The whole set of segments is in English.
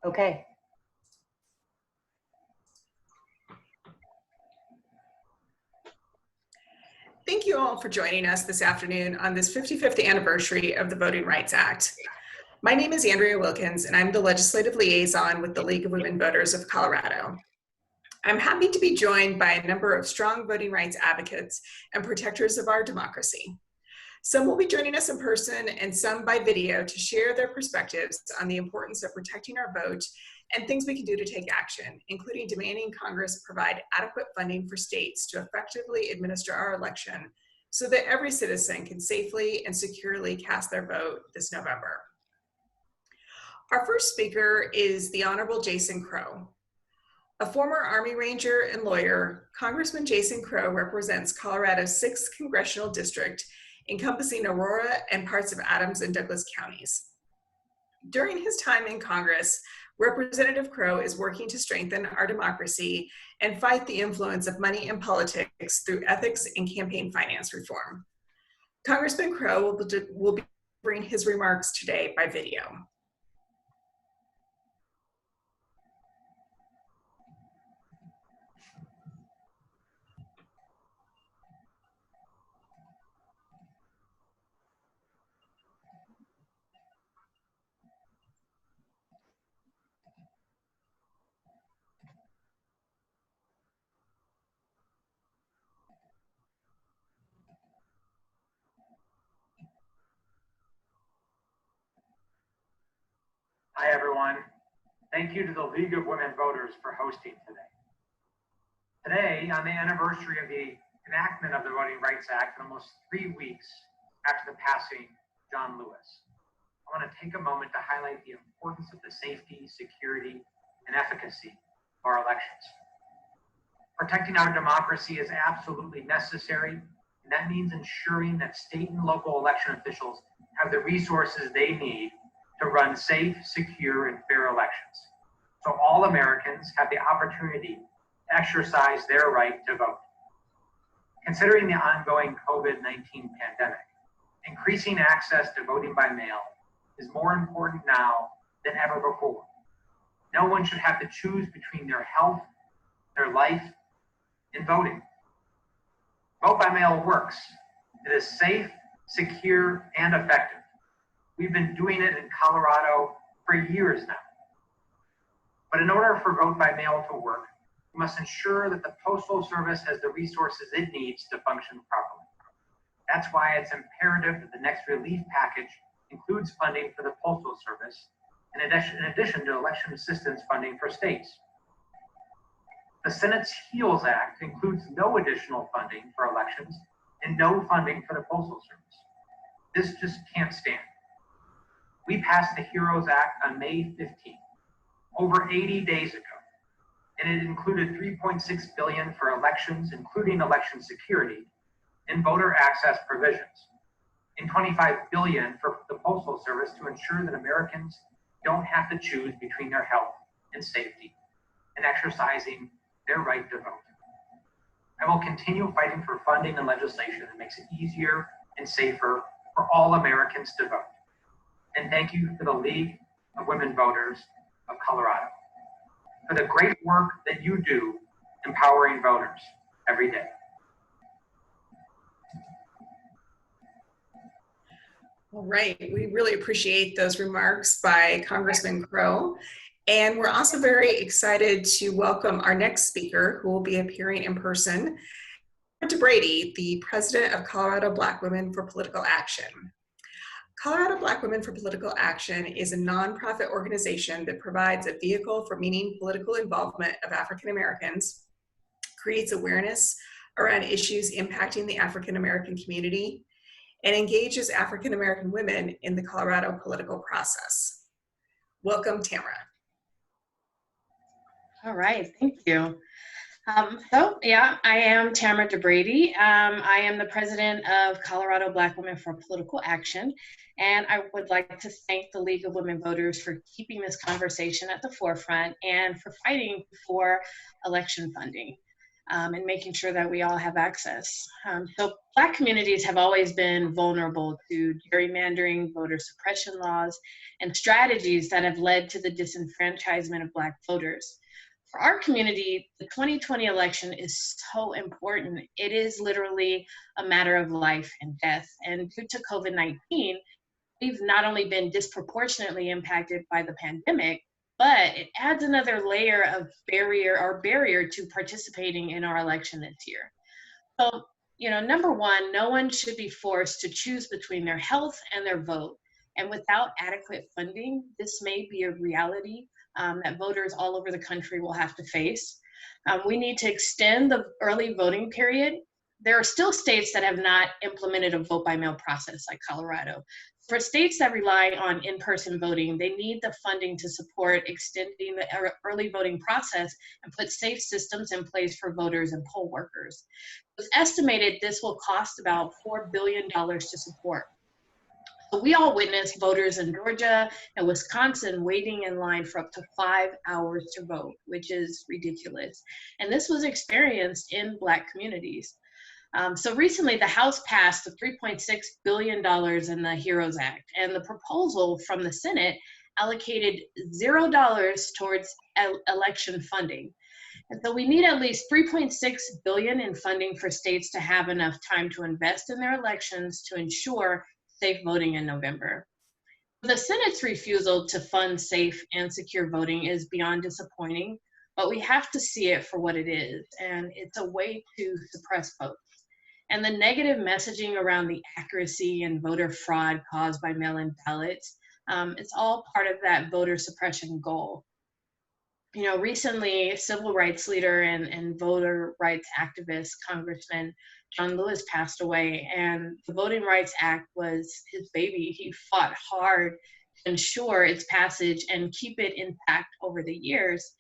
Okay. Thank you all for joining us this afternoon on this 55th anniversary of the Voting Rights Act. My name is Andrea Wilkins, and I'm the Legislative Liaison with the League of Women Voters of Colorado. I'm happy to be joined by a number of strong voting rights advocates and protectors of our democracy. Some will be joining us in person and some by video to share their perspectives on the importance of protecting our vote and things we can do to take action, including demanding Congress provide adequate funding for states to effectively administer our election so that every citizen can safely and securely cast their vote this November. Our first speaker is the Honorable Jason Crow. A former Army Ranger and lawyer, Congressman Jason Crow represents Colorado's 6th Congressional District, encompassing Aurora and parts of Adams and Douglas counties. During his time in Congress, Representative Crow is working to strengthen our democracy and fight the influence of money in politics through ethics and campaign finance reform. Congressman Crow will be bringing his remarks today by video. Hi, everyone. Thank you to the League of Women Voters for hosting today. Today, on the anniversary of the enactment of the Voting Rights Act, almost 3 weeks after the passing of John Lewis, I want to take a moment to highlight the importance of the safety, security, and efficacy of our elections. Protecting our democracy is absolutely necessary, and that means ensuring that state and local election officials have the resources they need to run safe, secure, and fair elections, so all Americans have the opportunity to exercise their right to vote. Considering the ongoing COVID-19 pandemic, increasing access to voting by mail is more important now than ever before. No one should have to choose between their health, their life, and voting. Vote by mail works. It is safe, secure, and effective. We've been doing it in Colorado for years now. But in order for vote by mail to work, we must ensure that the Postal Service has the resources it needs to function properly. That's why it's imperative that the next relief package includes funding for the Postal Service, in addition to election assistance funding for states. The Senate's HEALS Act includes no additional funding for elections and no funding for the Postal Service. This just can't stand. We passed the HEROES Act on May 15th, over 80 days ago, and it included $3.6 billion for elections, including election security, and voter access provisions, and $25 billion for the Postal Service to ensure that Americans don't have to choose between their health and safety and exercising their right to vote. I will continue fighting for funding and legislation that makes it easier and safer for all Americans to vote. And thank you to the League of Women Voters of Colorado for the great work that you do empowering voters every day. All right, we really appreciate those remarks by Congressman Crow. And we're also very excited to welcome our next speaker, who will be appearing in person, DeBrady, the president of Colorado Black Women for Political Action. Colorado Black Women for Political Action is a nonprofit organization that provides a vehicle for meaningful political involvement of African Americans, creates awareness around issues impacting the African American community, and engages African American women in the Colorado political process. Welcome, Tamra. All right, thank you. I am Tamara De Bradley. I am the president of Colorado Black Women for Political Action, and I would like to thank the League of Women Voters for keeping this conversation at the forefront and for fighting for election funding. and making sure that we all have access. So Black communities have always been vulnerable to gerrymandering, voter suppression laws, and strategies that have led to the disenfranchisement of Black voters. For our community, the 2020 election is so important. It is literally a matter of life and death. And due to COVID-19, we've not only been disproportionately impacted by the pandemic, but it adds another layer of barrier to participating in our election this year. So, number one, no one should be forced to choose between their health and their vote. And without adequate funding, this may be a reality that voters all over the country will have to face. We need to extend the early voting period. There are still states that have not implemented a vote by mail process like Colorado. For states that rely on in-person voting, they need the funding to support extending the early voting process and put safe systems in place for voters and poll workers. It's estimated this will cost about $4 billion to support. So we all witnessed voters in Georgia and Wisconsin waiting in line for up to 5 hours to vote, which is ridiculous. And this was experienced in Black communities. So recently, the House passed the $3.6 billion in the HEROES Act, and the proposal from the Senate allocated $0 towards election funding. And so we need at least $3.6 billion in funding for states to have enough time to invest in their elections to ensure safe voting in November. The Senate's refusal to fund safe and secure voting is beyond disappointing, but we have to see it for what it is, and it's a way to suppress votes. And the negative messaging around the accuracy and voter fraud caused by mail-in ballots, it's all part of that voter suppression goal. Recently, civil rights leader and voter rights activist, Congressman John Lewis passed away, and the Voting Rights Act was his baby. He fought hard to ensure its passage and keep it intact over the years.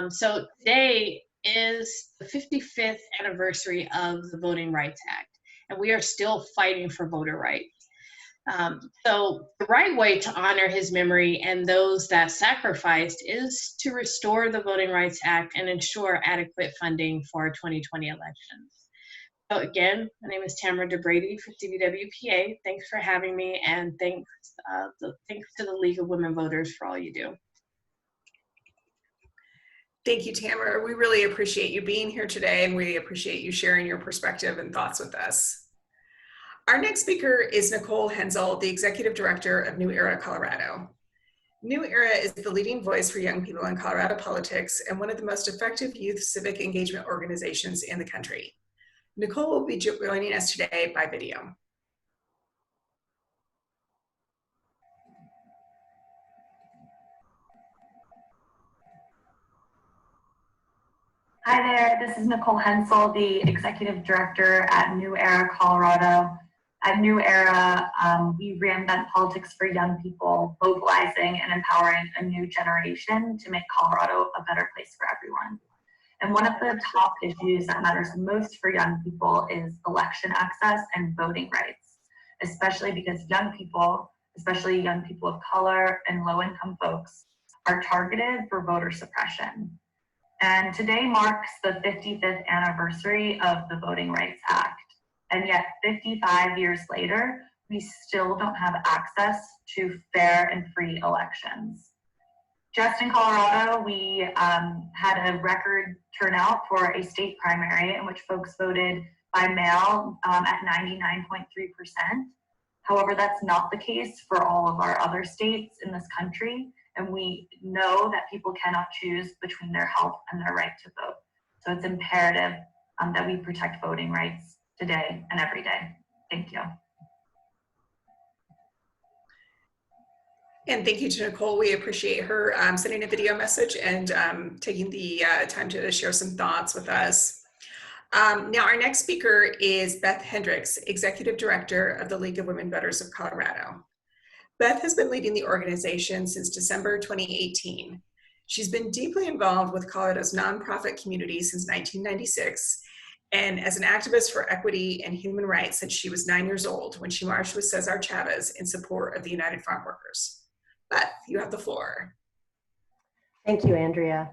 So today is the 55th anniversary of the Voting Rights Act, and we are still fighting for voter rights. So the right way to honor his memory and those that sacrificed is to restore the Voting Rights Act and ensure adequate funding for our 2020 elections. So again, my name is Tamra De Bradley for CVWPA. Thanks for having me, and thanks to the League of Women Voters for all you do. Thank you, Tamara. We really appreciate you being here today, and we appreciate you sharing your perspective and thoughts with us. Our next speaker is Nicole Hensel, the Executive Director of New Era Colorado. New Era is the leading voice for young people in Colorado politics and one of the most effective youth civic engagement organizations in the country. Nicole will be joining us today by video. Hi there, this is Nicole Hensel, the Executive Director at New Era Colorado. At New Era, we reinvent politics for young people, mobilizing and empowering a new generation to make Colorado a better place for everyone. And one of the top issues that matters most for young people is election access and voting rights, especially because young people, especially young people of color and low-income folks, are targeted for voter suppression. And today marks the 55th anniversary of the Voting Rights Act. And yet 55 years later, we still don't have access to fair and free elections. Just in Colorado, we had a record turnout for a state primary in which folks voted by mail at 99.3%. However, that's not the case for all of our other states in this country. And we know that people cannot choose between their health and their right to vote. So it's imperative that we protect voting rights today and every day. Thank you. And thank you to Nicole. We appreciate her sending a video message and taking the time to share some thoughts with us. Now our next speaker is Beth Hendrix, Executive Director of the League of Women Voters of Colorado. Beth has been leading the organization since December 2018. She's been deeply involved with Colorado's nonprofit community since 1996, and as an activist for equity and human rights since she was 9 years old when she marched with Cesar Chavez in support of the United Farm Workers. Beth, you have the floor. Thank you, Andrea.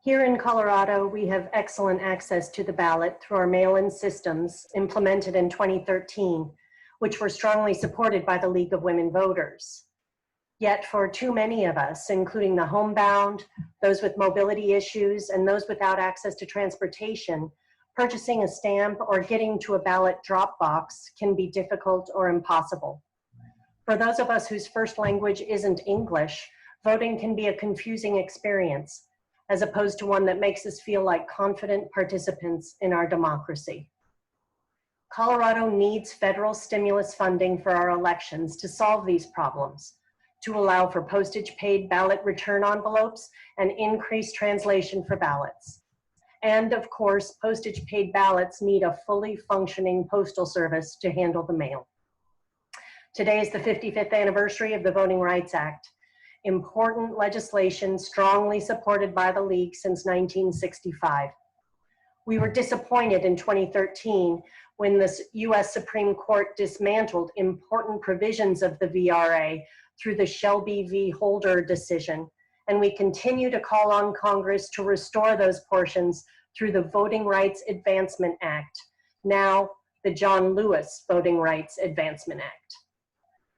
Here in Colorado, we have excellent access to the ballot through our mail-in systems implemented in 2013, which were strongly supported by the League of Women Voters. Yet for too many of us, including the homebound, those with mobility issues, and those without access to transportation, purchasing a stamp or getting to a ballot drop box can be difficult or impossible. For those of us whose first language isn't English, voting can be a confusing experience, as opposed to one that makes us feel like confident participants in our democracy. Colorado needs federal stimulus funding for our elections to solve these problems, to allow for postage-paid ballot return envelopes and increased translation for ballots. And of course, postage-paid ballots need a fully functioning postal service to handle the mail. Today is the 55th anniversary of the Voting Rights Act, important legislation strongly supported by the League since 1965. We were disappointed in 2013 when the US Supreme Court dismantled important provisions of the VRA through the Shelby v. Holder decision, and we continue to call on Congress to restore those portions through the Voting Rights Advancement Act, now the John Lewis Voting Rights Advancement Act.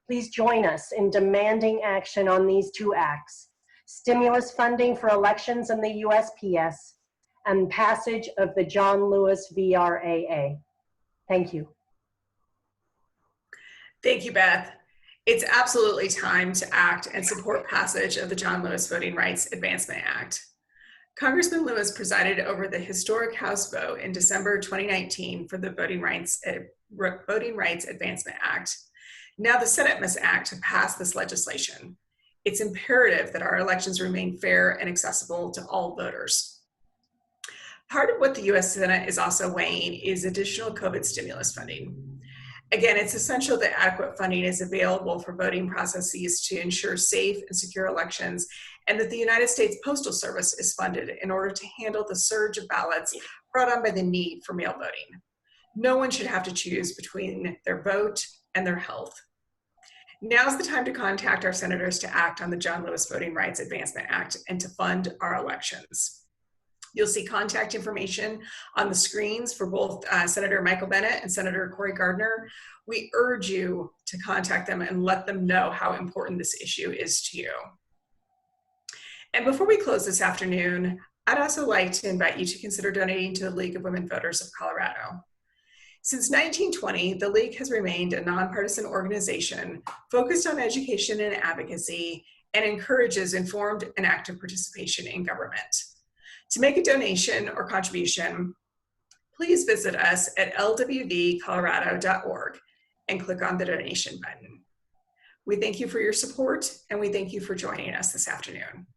Please join us in demanding action on these two acts, stimulus funding for elections in the USPS, and passage of the John Lewis VRAA. Thank you. Thank you, Beth. It's absolutely time to act and support passage of the John Lewis Voting Rights Advancement Act. Congressman Lewis presided over the historic House vote in December 2019 for the Voting Rights Advancement Act. Now the Senate must act to pass this legislation. It's imperative that our elections remain fair and accessible to all voters. Part of what the U.S. Senate is also weighing is additional COVID stimulus funding. Again, it's essential that adequate funding is available for voting processes to ensure safe and secure elections, and that the United States Postal Service is funded in order to handle the surge of ballots brought on by the need for mail voting. No one should have to choose between their vote and their health. Now's the time to contact our senators to act on the John Lewis Voting Rights Advancement Act and to fund our elections. You'll see contact information on the screens for both Senator Michael Bennet and Senator Cory Gardner. We urge you to contact them and let them know how important this issue is to you. And before we close this afternoon, I'd also like to invite you to consider donating to the League of Women Voters of Colorado. Since 1920, the League has remained a nonpartisan organization focused on education and advocacy and encourages informed and active participation in government. To make a donation or contribution, please visit us at lwvcolorado.org and click on the donation button. We thank you for your support, and we thank you for joining us this afternoon.